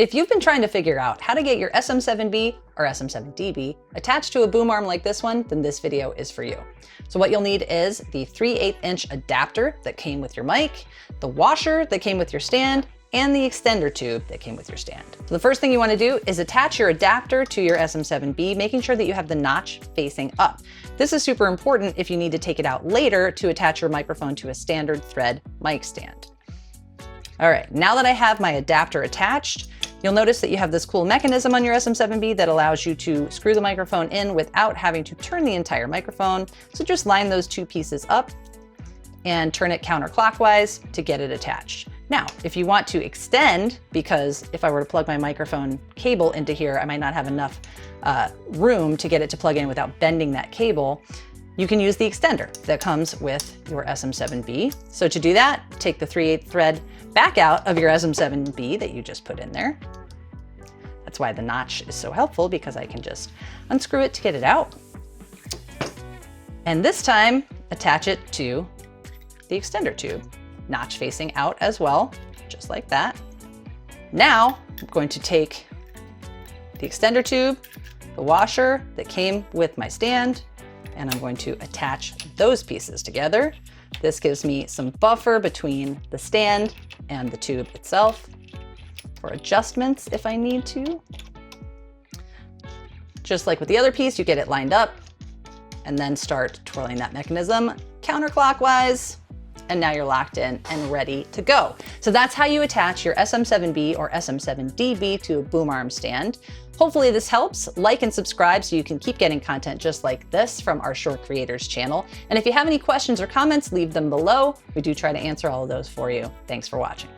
If you've been trying to figure out how to get your SM7B or SM7dB attached to a boom arm like this one, then this video is for you. So what you'll need is the 3/8" adapter that came with your mic, the washer that came with your stand, and the extender tube that came with your stand. So the first thing you want to do is attach your adapter to your SM7B, making sure that you have the notch facing up. This is super important if you need to take it out later to attach your microphone to a standard thread mic stand. All right, now that I have my adapter attached, you'll notice that you have this cool mechanism on your SM7B that allows you to screw the microphone in without having to turn the entire microphone. So just line those two pieces up and turn it counterclockwise to get it attached. Now, if you want to extend, because if I were to plug my microphone cable into here, I might not have enough room to get it to plug in without bending that cable, you can use the extender that comes with your SM7B. So to do that, take the 3/8 thread back out of your SM7B that you just put in there. That's why the notch is so helpful, because I can just unscrew it to get it out. And this time, attach it to the extender tube, notch facing out as well, just like that. Now, I'm going to take the extender tube, the washer that came with my stand, and I'm going to attach those pieces together. This gives me some buffer between the stand and the tube itself for adjustments if I need to. Just like with the other piece, you get it lined up and then start twirling that mechanism counterclockwise. And now you're locked in and ready to go. So that's how you attach your SM7B or SM7dB to a boom arm stand. Hopefully this helps. Like and subscribe so you can keep getting content just like this from our Shure Creators channel. And if you have any questions or comments, leave them below. We do try to answer all of those for you. Thanks for watching.